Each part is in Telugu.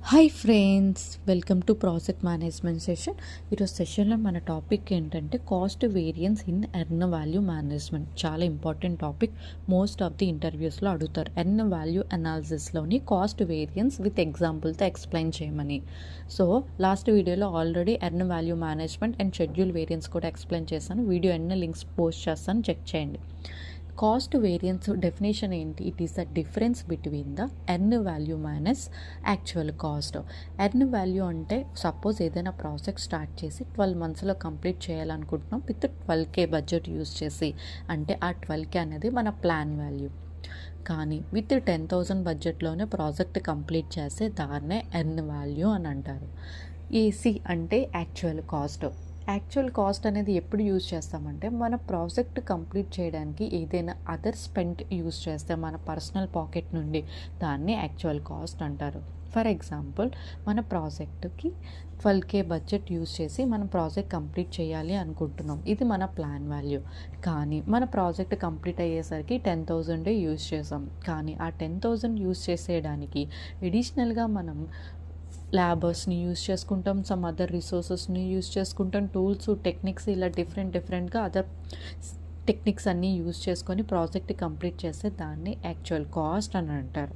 Hi friends, welcome to project management session. ఈరోజు సెషన్లో మన టాపిక్ ఏంటంటే cost variance in earn value management. చాలా important topic. Most of the ఇంటర్వ్యూస్లో అడుగుతారు ఎర్న్ వాల్యూ అనాలిసిస్లోని కాస్ట్ వేరియన్స్ విత్ ఎగ్జాంపుల్తో ఎక్స్ప్లెయిన్ చేయమని. సో లాస్ట్ వీడియోలో already earn value management and schedule variance కూడా ఎక్స్ప్లెయిన్ చేశాను. వీడియో ఎన్ని లింక్స్ పోస్ట్ చేస్తాను, చెక్ చేయండి. కాస్ట్ వేరియన్స్ డెఫినేషన్ ఏంటి? It is the difference between the earn value minus actual cost. Earn value అంటే సపోజ్ ఏదైనా ప్రాజెక్ట్ స్టార్ట్ చేసి 12 monthsలో కంప్లీట్ చేయాలనుకుంటున్నాం విత్ 12K బడ్జెట్ యూస్ చేసి, అంటే ఆ 12K అనేది మన ప్లాన్ వాల్యూ. కానీ విత్ 10,000 బడ్జెట్లోనే ప్రాజెక్ట్ కంప్లీట్ చేస్తే దాన్నే ఎర్న్ వాల్యూ అని అంటారు. ఏసీ అంటే యాక్చువల్ కాస్ట్. యాక్చువల్ కాస్ట్ అనేది ఎప్పుడు యూజ్ చేస్తామంటే మన ప్రాజెక్ట్ కంప్లీట్ చేయడానికి ఏదైనా అదర్ స్పెండ్ యూజ్ చేస్తే మన పర్సనల్ పాకెట్ నుండి, దాన్ని యాక్చువల్ కాస్ట్ అంటారు. ఫర్ ఎగ్జాంపుల్, మన ప్రాజెక్ట్కి 12K బడ్జెట్ యూజ్ చేసి మనం ప్రాజెక్ట్ కంప్లీట్ చేయాలి అనుకుంటున్నాం. ఇది మన ప్లాన్ వాల్యూ. కానీ మన ప్రాజెక్ట్ కంప్లీట్ అయ్యేసరికి 10,000 యూజ్ చేసాం. కానీ ఆ 10,000 యూజ్ చేసేయడానికి ఎడిషనల్గా మనం ల్యాబర్స్ని యూజ్ చేసుకుంటాం, సమ్ అదర్ రిసోర్సెస్ని యూజ్ చేసుకుంటాం, టూల్స్, టెక్నిక్స్, ఇలా డిఫరెంట్గా అదర్ టెక్నిక్స్ అన్నీ యూజ్ చేసుకొని ప్రాజెక్ట్ కంప్లీట్ చేస్తే దాన్ని యాక్చువల్ కాస్ట్ అని అంటారు.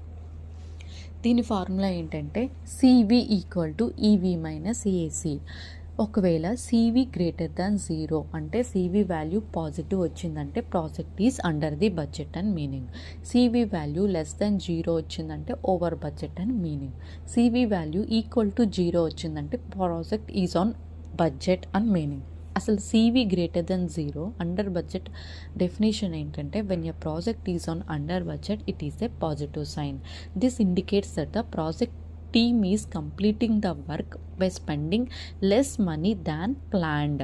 దీని ఫార్ములా ఏంటంటే CV = EV - AC. ఒకవేళ CV > 0 అంటే CV వాల్యూ పాజిటివ్ వచ్చిందంటే project is under the budget అని మీనింగ్. CV వాల్యూ <0 వచ్చిందంటే ఓవర్ బడ్జెట్ అని మీనింగ్. CV వాల్యూ = 0 వచ్చిందంటే ప్రాజెక్ట్ ఈజ్ ఆన్ బడ్జెట్ అని మీనింగ్. అసలు CV > 0 అండర్ బడ్జెట్ డెఫినేషన్ ఏంటంటే when a project is on under budget it is a positive sign. This indicates that the project team is completing the work by spending less money than planned.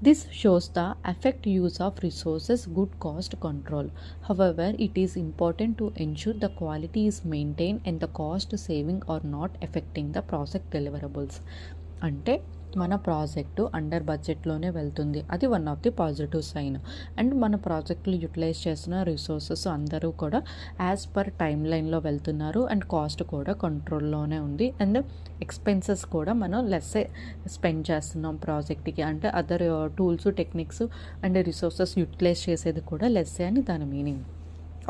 This shows the effective use of resources, good cost control. However, it is important to ensure the quality is maintained and the cost saving are not affecting the project deliverables. అంటే మన ప్రాజెక్టు అండర్ బడ్జెట్లోనే వెళ్తుంది, అది one of the positive sign. And మన ప్రాజెక్టులు యూటిలైజ్ చేస్తున్న రిసోర్సెస్ అందరూ కూడా యాజ్ పర్ టైమ్ లైన్లో వెళ్తున్నారు అండ్ కాస్ట్ కూడా కంట్రోల్లోనే ఉంది. అండ్ ఎక్స్పెన్సెస్ కూడా మనం లెస్సే స్పెండ్ చేస్తున్నాం ప్రాజెక్ట్కి, అంటే other tools, techniques and resources utilise చేసేది కూడా లెస్సే అని దాని మీనింగ్.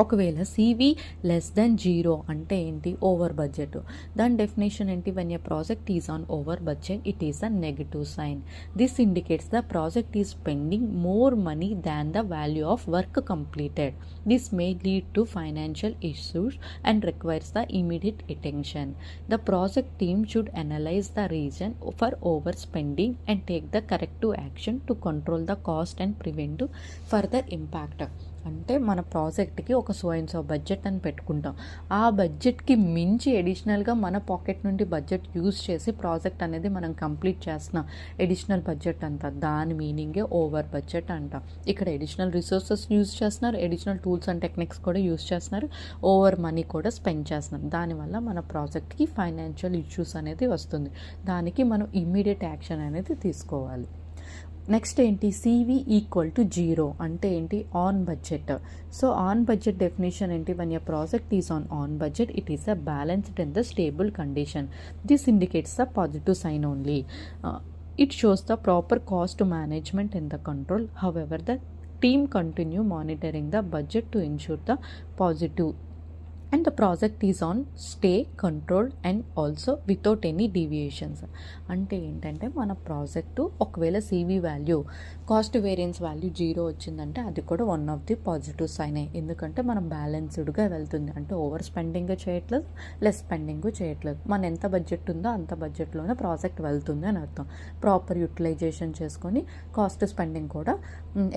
ఒకవేళ CV <0 అంటే ఏంటి? Over budget. దాని డెఫినేషన్ ఏంటి? When a project is on over budget it is a negative sign. This indicates the project is spending more money than the value of work completed. This may lead to financial issues and requires the immediate attention. The project team should analyse the reason for overspending and take the corrective action to control the cost and prevent further impact. అంటే మన ప్రాజెక్ట్కి ఒక సో బడ్జెట్ అని పెట్టుకుంటాం. ఆ బడ్జెట్కి మించి ఎడిషనల్గా మన పాకెట్ నుండి బడ్జెట్ యూజ్ చేసి ప్రాజెక్ట్ అనేది మనం కంప్లీట్ చేస్తున్నాం. ఎడిషనల్ బడ్జెట్ అంతా దాని మీనింగే ఓవర్ బడ్జెట్ అంటాం. ఇక్కడ ఎడిషనల్ రిసోర్సెస్ యూజ్ చేస్తున్నారు, ఎడిషనల్ టూల్స్ అండ్ టెక్నిక్స్ కూడా యూజ్ చేస్తున్నారు, ఓవర్ మనీ కూడా స్పెండ్ చేస్తున్నాం. దానివల్ల మన ప్రాజెక్ట్కి ఫైనాన్షియల్ ఇష్యూస్ అనేది వస్తుంది. దానికి మనం ఇమ్మీడియట్ యాక్షన్ అనేది తీసుకోవాలి. నెక్స్ట్ ఏంటి? CV = 0 అంటే ఏంటి? On budget. So on budget definition ఏంటి? One a project is on budget it is a balanced and the stable condition. This indicates the positive sign only. It shows the proper cost management and the control. However, the team continue monitoring the budget to ensure the positive and the project is on stay controlled and also without any deviations. అంటే ఏంటంటే మన ప్రాజెక్టు ఒకవేళ CV value, cost variance value 0 వచ్చిందంటే అది కూడా వన్ ఆఫ్ ది పాజిటివ్ సైనే. ఎందుకంటే మనం బ్యాలెన్స్డ్గా వెళ్తుంది, అంటే ఓవర్ స్పెండింగ్ చేయట్లేదు, లెస్ స్పెండింగ్ చేయట్లేదు. మన ఎంత బడ్జెట్ ఉందో అంత బడ్జెట్లోనే ప్రాజెక్ట్ వెళ్తుంది అని అర్థం. ప్రాపర్ యూటిలైజేషన్ చేసుకొని కాస్ట్ స్పెండింగ్ కూడా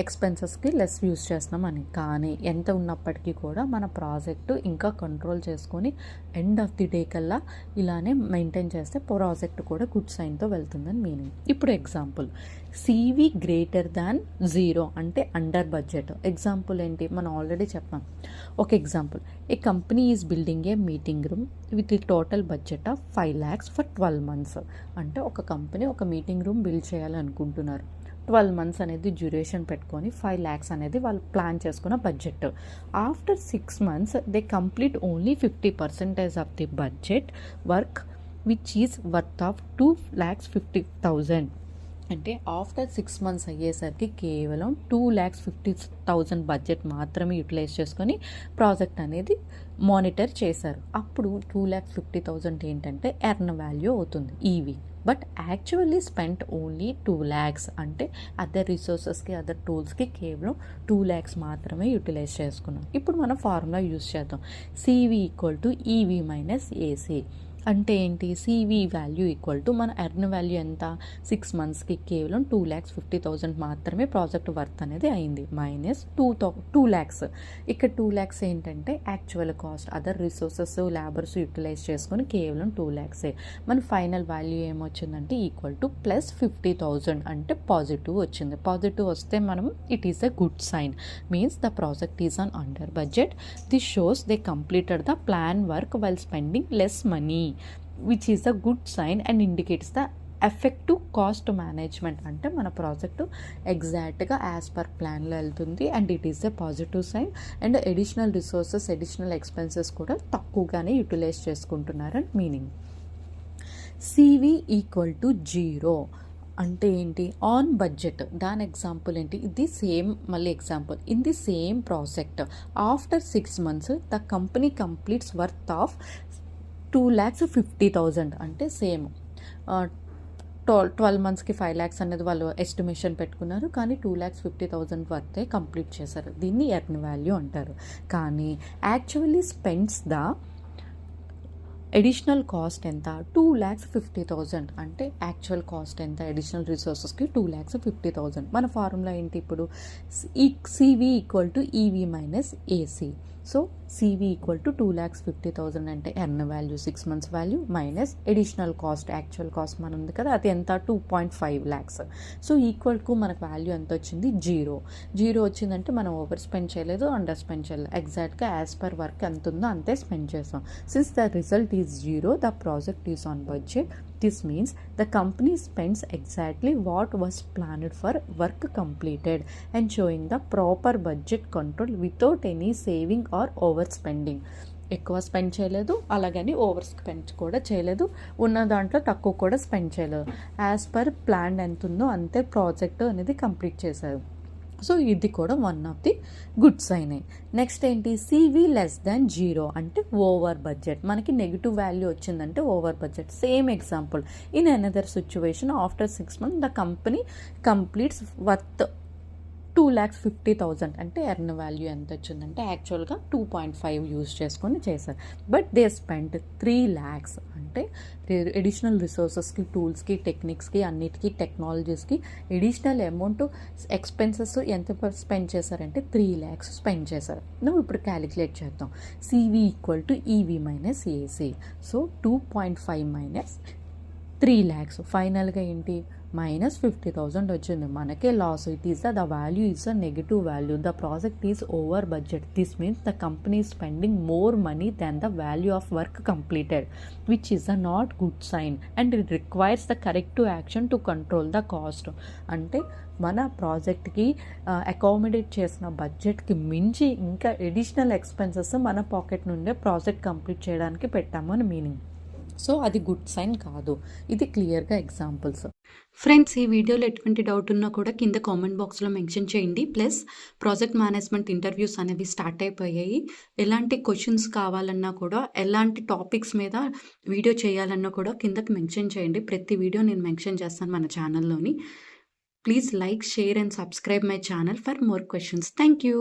ఎక్స్పెన్సెస్కి లెస్ యూజ్ చేస్తున్నాం అని. కానీ ఎంత ఉన్నప్పటికీ కూడా మన ప్రాజెక్టు ఇంకా కంట్రోల్ చేసుకొని ఎండ్ ఆఫ్ ది డే కల్లా ఇలానే మెయింటైన్ చేస్తే ప్రాజెక్ట్ కూడా గుడ్ సైన్తో వెళ్తుందని మీనింగ్. ఇప్పుడు ఎగ్జాంపుల్, CV <0 అంటే అండర్ బడ్జెట్. ఎగ్జాంపుల్ ఏంటి? మనం ఆల్రెడీ చెప్పాం. ఒక example, A company is building A meeting room with total budget of 5 lakhs for 12 months. అంటే ఒక కంపెనీ ఒక మీటింగ్ రూమ్ బిల్డ్ చేయాలనుకుంటున్నారు. 12 months అనేది డ్యూరేషన్ పెట్టుకొని 5 lakhs అనేది వాళ్ళు ప్లాన్ చేసుకున్న budget. After 6 months they complete only 50% of the budget work which is worth of 2,50,000. అంటే ఆఫ్టర్ 6 months అయ్యేసరికి కేవలం 2,50,000 బడ్జెట్ మాత్రమే యూటిలైజ్ చేసుకొని ప్రాజెక్ట్ అనేది మానిటర్ చేశారు. అప్పుడు 2,50,000 ఏంటంటే ఎర్న్ వాల్యూ అవుతుంది EV. But actually spent only 2 lakhs, అంటే అదర్ రిసోర్సెస్కి అదర్ టూల్స్కి కేవలం 2 lakhs మాత్రమే యూటిలైజ్ చేసుకున్నాం. ఇప్పుడు మనం ఫార్ములా యూజ్ చేద్దాం. CV equal to EV minus AC. అంటే ఏంటి? సివి వాల్యూ ఈక్వల్ టు మన ఎర్న్ వాల్యూ ఎంత? 6 monthsకి కేవలం 2,50,000 మాత్రమే ప్రాజెక్ట్ వర్త్ అనేది అయింది, మైనస్ 2 lakhs. ఇక్కడ 2 lakhs ఏంటంటే actual cost, other resources labours utilize చేసుకొని కేవలం 2 lakhs. మన ఫైనల్ వాల్యూ ఏమొచ్చిందంటే ఈక్వల్ టు ప్లస్ 50,000, అంటే పాజిటివ్ వచ్చింది. పాజిటివ్ వస్తే మనం it is a good sign, means the project is on under budget. This shows they completed the plan work while spending less money, which is a good sign and indicates the effective cost management. అంటే మన ప్రాజెక్టు ఎగ్జాక్ట్గా యాజ్ పర్ ప్లాన్లో వెళ్తుంది and it is a positive sign. And additional resources, additional expenses కూడా తక్కువగానే యూటిలైజ్ చేసుకుంటున్నారని మీనింగ్. సివి ఈక్వల్ టు 0 అంటే ఏంటి? On budget. దాని ఎగ్జాంపుల్ ఏంటి? ఇది సేమ్, మళ్ళీ example. In the same project after 6 months the company completes worth of 2,50,000. అంటే సేమ్ 12 monthsకి 5 lakhs అనేది వాళ్ళు ఎస్టిమేషన్ పెట్టుకున్నారు, కానీ 2,50,000 వర్తే కంప్లీట్ చేశారు. దీన్ని ఎర్న్ వాల్యూ అంటారు. కానీ actually spends the additional cost ఎంత? 2,50,000. అంటే యాక్చువల్ కాస్ట్ ఎంత? అడిషనల్ రిసోర్సెస్కి 2,50,000. మన ఫార్ములా ఏంటి ఇప్పుడు? CV equal to EV minus AC. So CV equal to 2,50,000 అంటే earn value 6 months value minus additional cost, actual cost మన ఉంది కదా, అది ఎంత? 2.5 lakhs. సో ఈక్వల్కు మనకు వాల్యూ ఎంత వచ్చింది? 0 వచ్చిందంటే మనం ఓవర్ స్పెండ్ చేయలేదు, అండర్ స్పెండ్ చేయలేదు, ఎగ్జాక్ట్గా యాజ్ పర్ వర్క్ ఎంత ఉందో అంతే స్పెండ్ చేసాం. Since the result is 0, the project is on budget. This means the company spends exactly what was planned for work completed and showing the proper budget control without any saving or overspending. ఎక్కువ స్పెండ్ చేయలేదు, అలాగని ఓవర్ స్పెండ్ కూడా చేయలేదు, ఉన్న దాంట్లో తక్కువ కూడా స్పెండ్ చేయలేదు. యాజ్ పర్ ప్లాన్ ఎంత ఉందో అంతే ప్రాజెక్ట్ అనేది కంప్లీట్ చేశారు. సో ఇది కూడా వన్ ఆఫ్ ది గుడ్ సైనే. నెక్స్ట్ ఏంటి? సివి లెస్ దాన్ 0 అంటే ఓవర్ బడ్జెట్. మనకి నెగిటివ్ వాల్యూ వచ్చిందంటే over budget. Same example. In another situation after 6 months the company completes worth 2,50,000 అంటే ఎర్న్ వాల్యూ ఎంత వచ్చిందంటే యాక్చువల్గా 2.5 యూజ్ చేసుకొని చేశారు. But they spend 3 lakhs. అంటే ఎడిషనల్ రిసోర్సెస్కి, టూల్స్కి, టెక్నిక్స్కి, అన్నిటికీ, టెక్నాలజీస్కి ఎడిషనల్ అమౌంట్ ఎక్స్పెన్సెస్ ఎంత స్పెండ్ చేశారంటే 3 lakhs స్పెండ్ చేశారు. నువ్వు ఇప్పుడు క్యాలిక్యులేట్ చేద్దాం. CV equal to EV minus AC. So 2.5 minus 3 lakhs. ఫైనల్గా ఏంటి? మైనస్ 50,000 వచ్చింది. మనకే loss. It is the value is a negative value. The project is over budget. This means the company is spending more money then the value of work completed, which is a not good sign and it requires the corrective action to control the cost. అంటే మన ప్రాజెక్ట్కి అకామిడేట్ చేసిన బడ్జెట్కి మించి ఇంకా ఎడిషనల్ ఎక్స్పెన్సెస్ మన పాకెట్ నుండే ప్రాజెక్ట్ కంప్లీట్ చేయడానికి పెట్టాము అని మీనింగ్. సో అది గుడ్ సైన్ కాదు. ఇది క్లియర్గా ఎగ్జాంపుల్స్. ఫ్రెండ్స్, ఈ వీడియోలో ఎటువంటి డౌట్ ఉన్నా కూడా కింద కామెంట్ బాక్స్లో మెన్షన్ చేయండి. ప్లస్ ప్రాజెక్ట్ మేనేజ్మెంట్ ఇంటర్వ్యూస్ అనేవి స్టార్ట్ అయిపోయాయి. ఎలాంటి క్వశ్చన్స్ కావాలన్నా కూడా, ఎలాంటి టాపిక్స్ మీద వీడియో చేయాలన్నా కూడా కిందకి మెన్షన్ చేయండి. ప్రతి వీడియో నేను మెన్షన్ చేస్తాను మన ఛానల్లోని. Please like, share and subscribe my channel for more questions. Thank you.